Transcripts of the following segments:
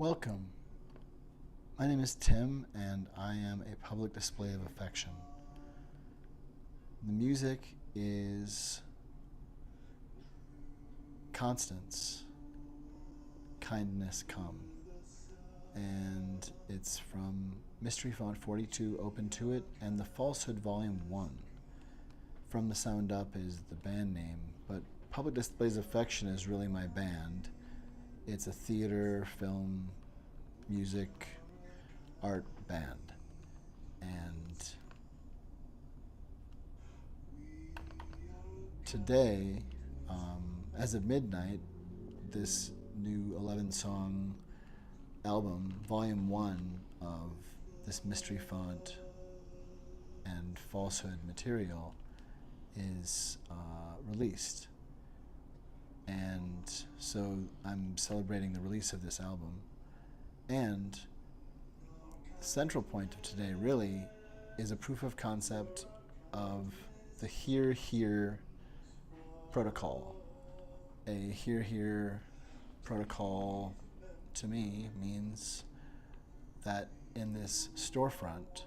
Welcome. My name is Tim, and I am a public display of affection. The music is Constance, Kindness Come, and it's from Mystery Font 42, Open to It, and The Falsehood Volume 1. From the Sound Up is the band name, but Public Displays of Affection is really my band. It's a theater, film, music, art band. And today, as of midnight, this new 11-song album, Volume 1 of this Mystery Font and Falsehood material, is released. And so I'm celebrating the release of this album. And the central point of today really is a proof of concept of the Here protocol. A Here protocol to me means that in this storefront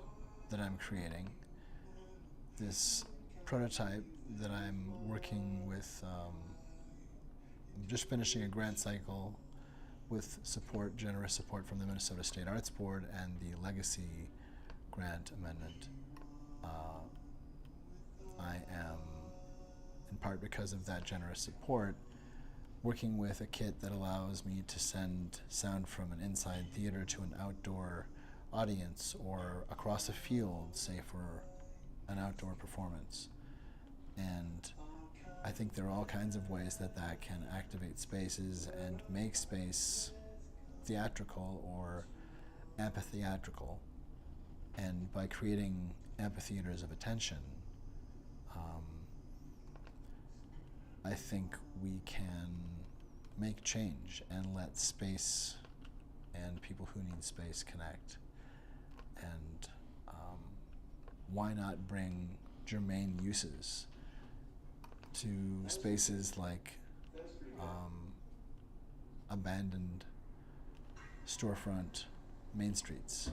that I'm creating, this prototype that I'm working with, I'm just finishing a grant cycle with generous support from the Minnesota State Arts Board and the Legacy Grant Amendment. I am, in part because of that generous support, working with a kit that allows me to send sound from an inside theater to an outdoor audience or across a field, say for an outdoor performance. And I think there are all kinds of ways that can activate spaces and make space theatrical or amphitheatrical. And by creating amphitheaters of attention, I think we can make change and let space and people who need space connect. And why not bring germane uses to spaces like abandoned storefront main streets.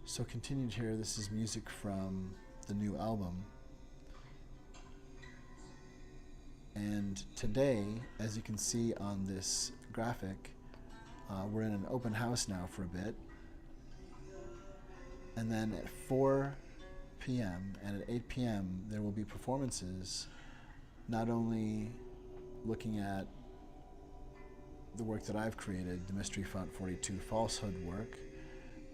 So continued here, this is music from the new album. And today, as you can see on this graphic, we're in an open house now for a bit. And then at 4 p.m. and at 8 p.m. there will be performances, not only looking at the work that I've created, the Mystery Font 42 Falsehood work,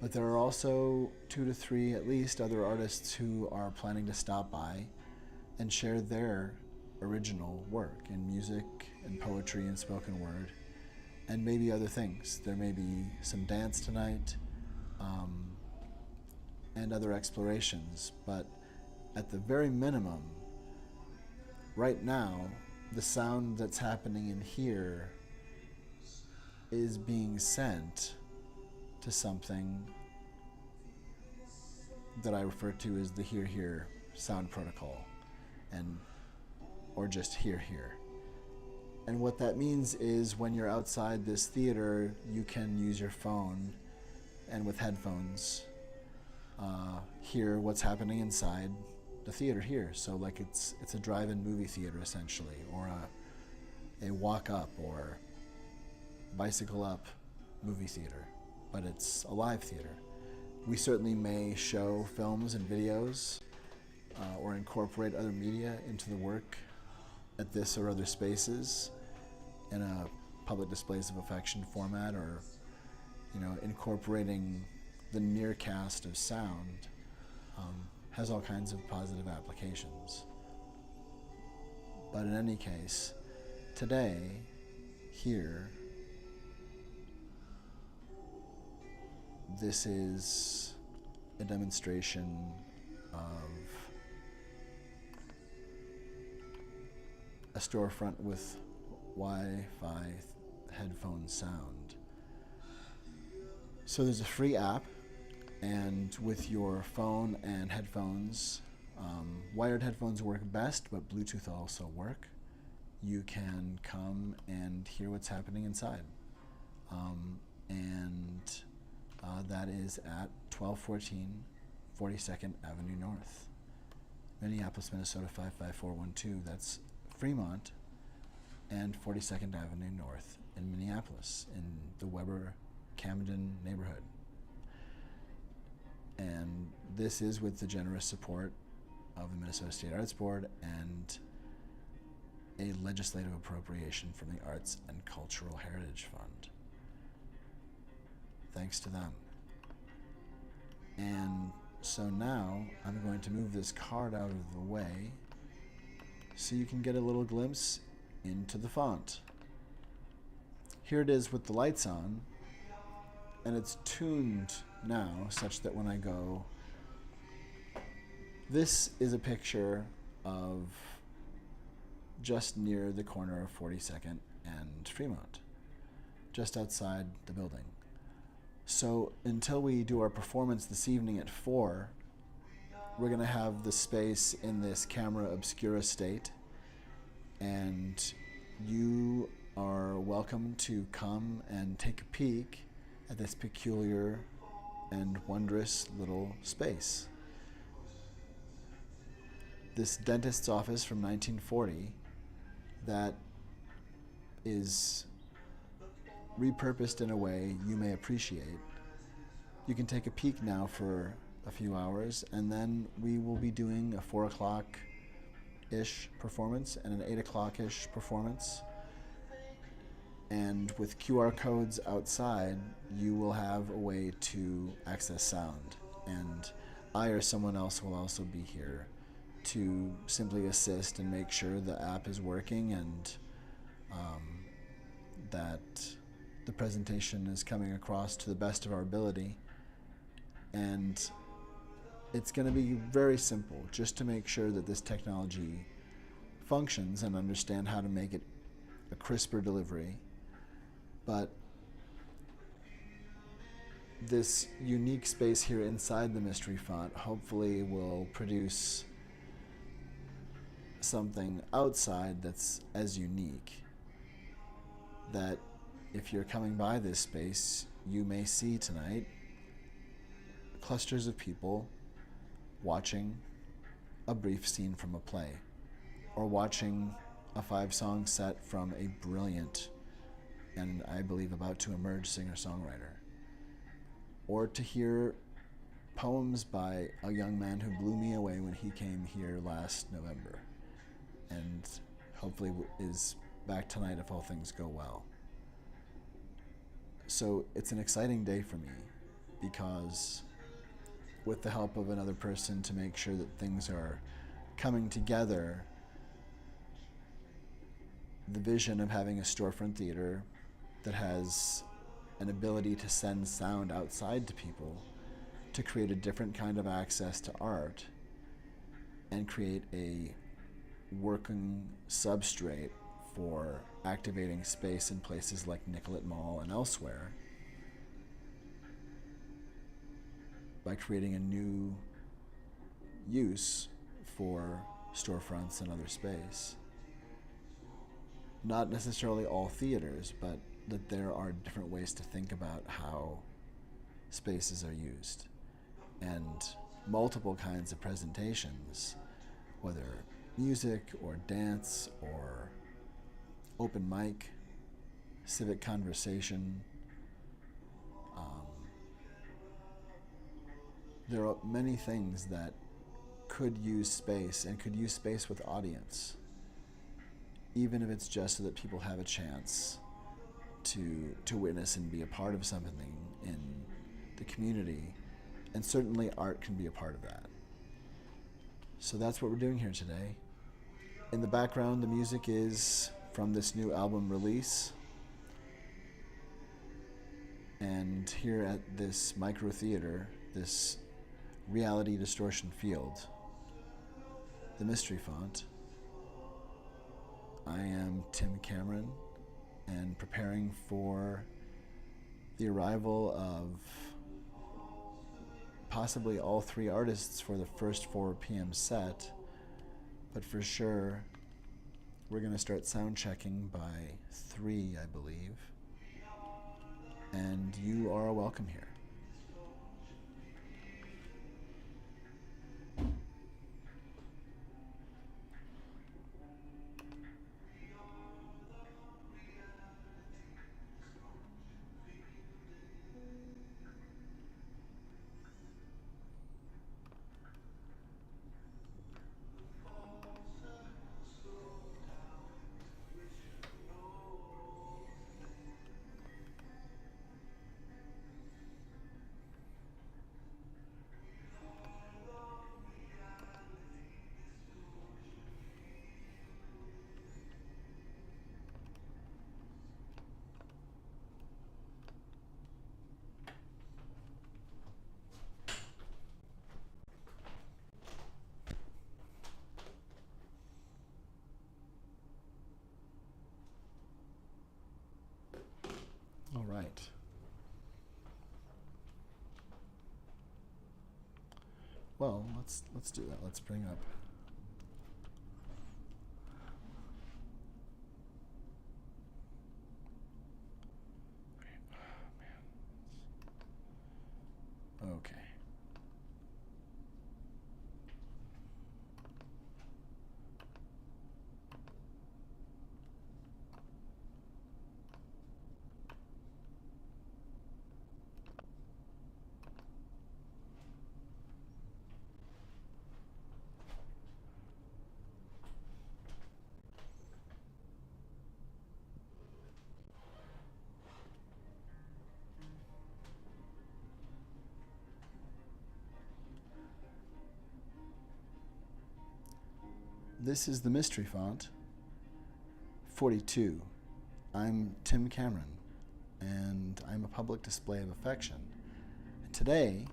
but there are also 2 to 3 at least other artists who are planning to stop by and share their original work in music and poetry and spoken word, and maybe other things. There may be some dance tonight, and other explorations, but at the very minimum, right now, the sound that's happening in here is being sent to something that I refer to as the Here sound protocol, or just Here. And what that means is when you're outside this theater, you can use your phone and with headphones hear what's happening inside the theater here. So like it's a drive-in movie theater essentially, or a walk up or bicycle up movie theater, but it's a live theater. We certainly may show films and videos or incorporate other media into the work at this or other spaces in a public displays of affection format, or incorporating the near cast of sound has all kinds of positive applications. But in any case, today, here, this is a demonstration of a storefront with Wi-Fi headphone sound. So there's a free app, and with your phone and headphones, wired headphones work best, but Bluetooth also work. you can come and hear what's happening inside. That is at 1214 42nd Avenue North, Minneapolis, Minnesota 55412. That's Fremont and 42nd Avenue North in Minneapolis, in the Weber-Camden neighborhood. And this is with the generous support of the Minnesota State Arts Board and a legislative appropriation from the Arts and Cultural Heritage Fund. Thanks to them. And so now I'm going to move this card out of the way so you can get a little glimpse into the font. Here it is with the lights on, and it's tuned now such that when I go, this is a picture of just near the corner of 42nd and Fremont, just outside the building. So until we do our performance this evening at 4, we're going to have the space in this camera obscura state, and you are welcome to come and take a peek at this peculiar and wondrous little space. This dentist's office from 1940 that is repurposed in a way you may appreciate. You can take a peek now for a few hours, and then we will be doing a 4 o'clock-ish performance and an 8 o'clock-ish performance. And with QR codes outside, you will have a way to access sound. And I or someone else will also be here to simply assist and make sure the app is working and that the presentation is coming across to the best of our ability. And it's going to be very simple, just to make sure that this technology functions and understand how to make it a crisper delivery. But this unique space here inside the mystery font hopefully will produce something outside that's as unique, that if you're coming by this space, you may see tonight clusters of people watching a brief scene from a play, or watching a 5-song set from a brilliant and I believe about to emerge singer-songwriter, or to hear poems by a young man who blew me away when he came here last November, and hopefully is back tonight if all things go well. So it's an exciting day for me, because with the help of another person to make sure that things are coming together, the vision of having a storefront theater that has an ability to send sound outside to people, to create a different kind of access to art and create a working substrate for activating space in places like Nicollet Mall and elsewhere, by creating a new use for storefronts and other space. Not necessarily all theaters, but that there are different ways to think about how spaces are used, and multiple kinds of presentations, whether music or dance or open mic, civic conversation. There are many things that could use space, and could use space with audience, even if it's just so that people have a chance to witness and be a part of something in the community. And certainly art can be a part of that. So that's what we're doing here today. In the background, the music is from this new album release. And here at this micro theater, this reality distortion field, the mystery font, I am Tim Cameron, and preparing for the arrival of possibly all 3 artists for the first 4 p.m. set, but for sure We're going to start sound checking by 3, I believe. And you are welcome here. All right. Well, let's do that. Let's bring up. Okay. This is the Mystery Font 42. I'm Tim Cameron, and I'm a public display of affection. Today,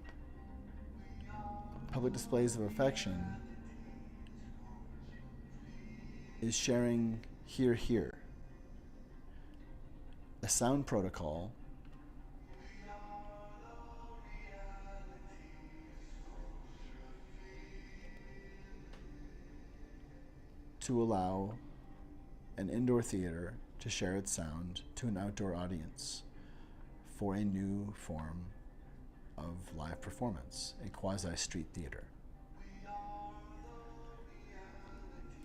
Public Displays of Affection is sharing Hear Hear, a sound protocol to allow an indoor theater to share its sound to an outdoor audience for a new form of live performance, a quasi-street theater.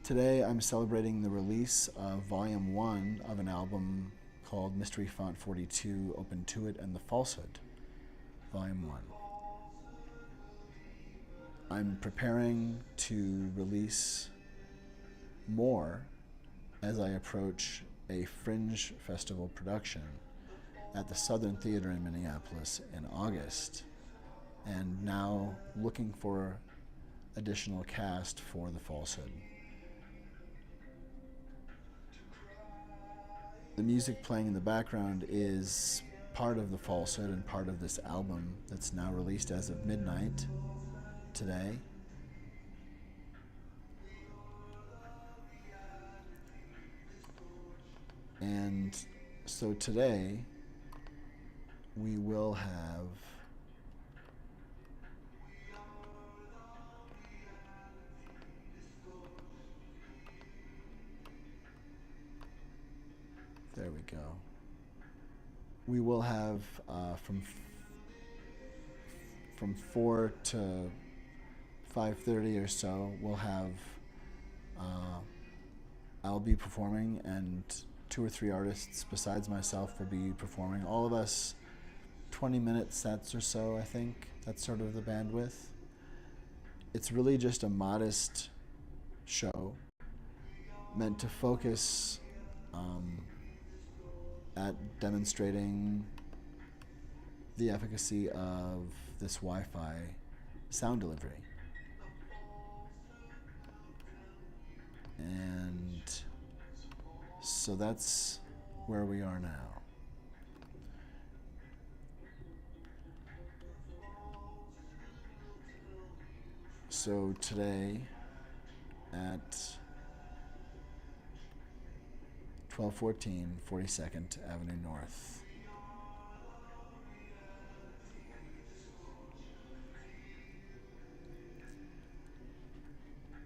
Today I'm celebrating the release of Volume 1 of an album called Mystery Font 42, Open to It and the Falsehood, Volume 1. I'm preparing to release more as I approach a Fringe Festival production at the Southern Theater in Minneapolis in August, and now looking for additional cast for the Falsehood. The music playing in the background is part of the Falsehood and part of this album that's now released as of midnight today. And so today we will have there we go. We will have from 4 to 5:30 or so. We'll have I'll be performing, and 2 or 3 artists besides myself will be performing. All of us 20-minute sets or so, I think. That's sort of the bandwidth. It's really just a modest show meant to focus at demonstrating the efficacy of this Wi-Fi sound delivery. And so that's where we are now. So today at 1214 42nd Avenue North,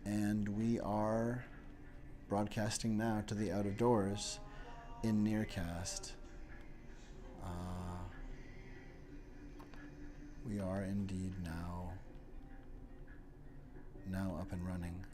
and we are broadcasting now to the out of doors in Nearcast. We are indeed now up and running.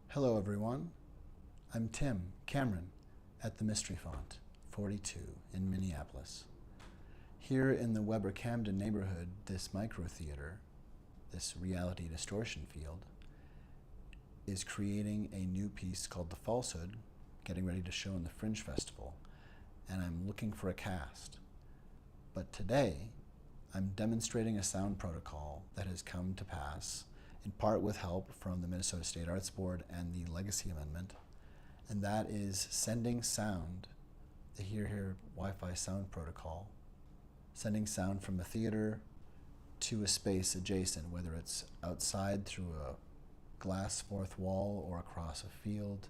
Hello everyone, I'm Tim Cameron at the Mystery Font 42 in Minneapolis. Here in the Weber Camden neighborhood, this micro theater, this reality distortion field, is creating a new piece called The Falsehood, getting ready to show in the Fringe Festival, and I'm looking for a cast. But today, I'm demonstrating a sound protocol that has come to pass in part with help from the Minnesota State Arts Board and the Legacy Amendment, and that is sending sound, the Hear Hear Wi-Fi sound protocol, sending sound from a theater to a space adjacent, whether it's outside through a glass fourth wall or across a field,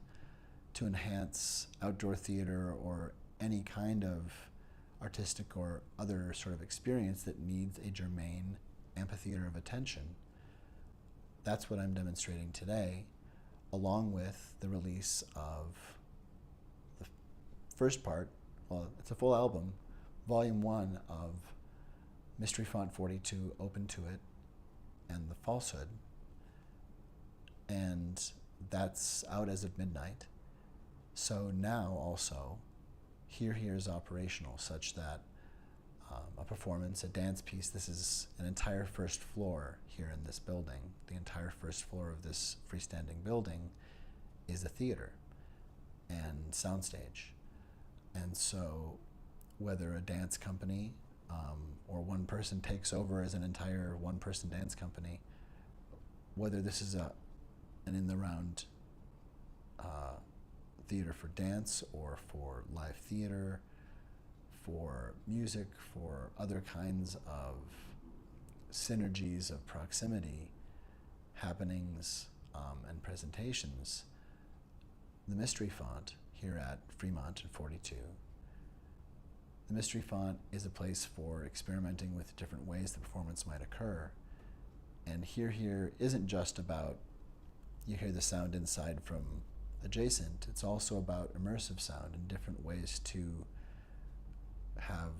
to enhance outdoor theater or any kind of artistic or other sort of experience that needs a germane amphitheater of attention. That's what I'm demonstrating today, along with the release of the first part, well, it's a full album, Volume 1 of Mystery Font 42, Open to It, and The Falsehood. And that's out as of midnight. So now also, Hear Hear is operational such that a performance, a dance piece, this is an entire first floor here in this building. The entire first floor of this freestanding building is a theater and soundstage. And so whether a dance company or one person takes over as an entire one-person dance company, whether this is an in-the-round theater for dance or for live theater, for music, for other kinds of synergies of proximity, happenings, and presentations, the mystery font here at Fremont and 42. The mystery font is a place for experimenting with different ways the performance might occur. And here isn't just about you hear the sound inside from adjacent. It's also about immersive sound and different ways to have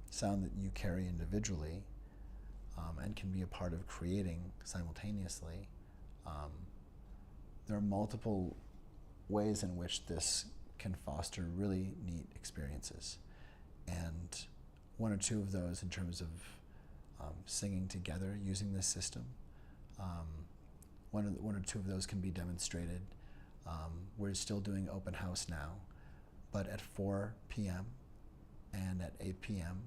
sound that you carry individually and can be a part of creating simultaneously. There are multiple ways in which this can foster really neat experiences. And one or two of those in terms of singing together using this system. One or two of those can be demonstrated. We're still doing open house now, but at 4 p.m. and at 8 p.m.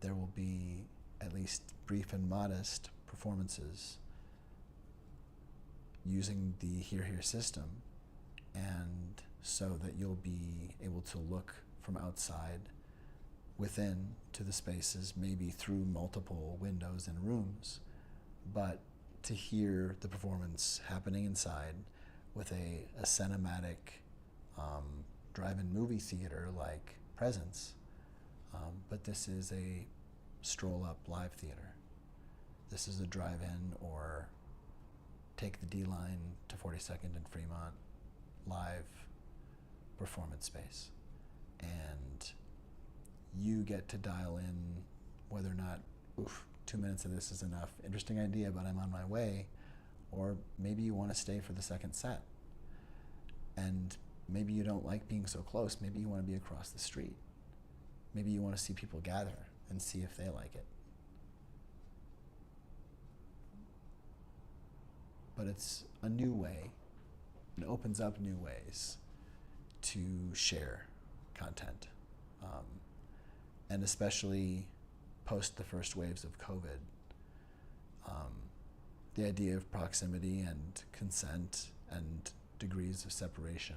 there will be at least brief and modest performances using the Hear Hear system, and so that you'll be able to look from outside within to the spaces, maybe through multiple windows and rooms, but to hear the performance happening inside with a cinematic drive-in movie theater-like presence. But this is a stroll-up live theater. This is a drive-in or take the D line to 42nd and Fremont live performance space. And you get to dial in whether or not, 2 minutes of this is enough. Interesting idea, but I'm on my way. Or maybe you want to stay for the second set. And maybe you don't like being so close. Maybe you want to be across the street. Maybe you want to see people gather and see if they like it. But it's a new way. It opens up new ways to share content. And especially post the first waves of COVID, the idea of proximity and consent and degrees of separation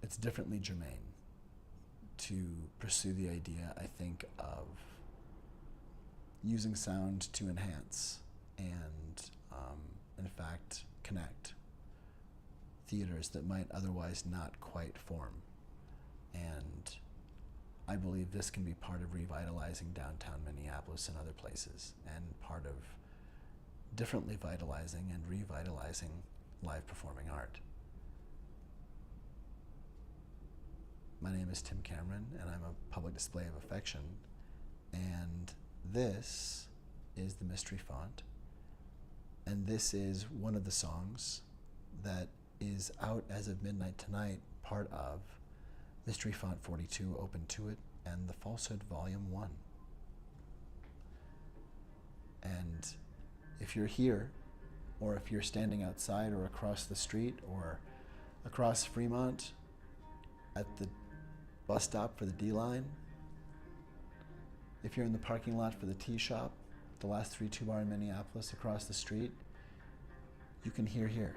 it's differently germane to pursue the idea, I think, of using sound to enhance and, in fact, connect theaters that might otherwise not quite form. And I believe this can be part of revitalizing downtown Minneapolis and other places, and part of differently vitalizing and revitalizing live performing art. My name is Tim Cameron, and I'm a public display of affection. And this is the Mystery Font. And this is one of the songs that is out as of midnight tonight, part of Mystery Font 42, Open to It, and The Falsehood Volume 1. And if you're here, or if you're standing outside or across the street or across Fremont at the bus stop for the D line, if you're in the parking lot for the tea shop, the last 3-2 bar in Minneapolis across the street, you can hear here.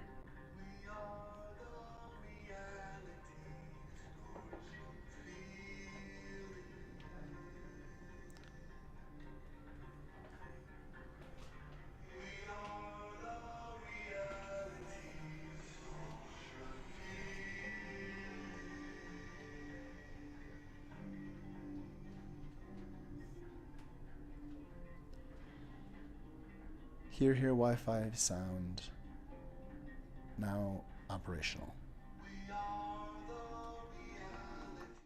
Hear Hear Wi-Fi sound now operational.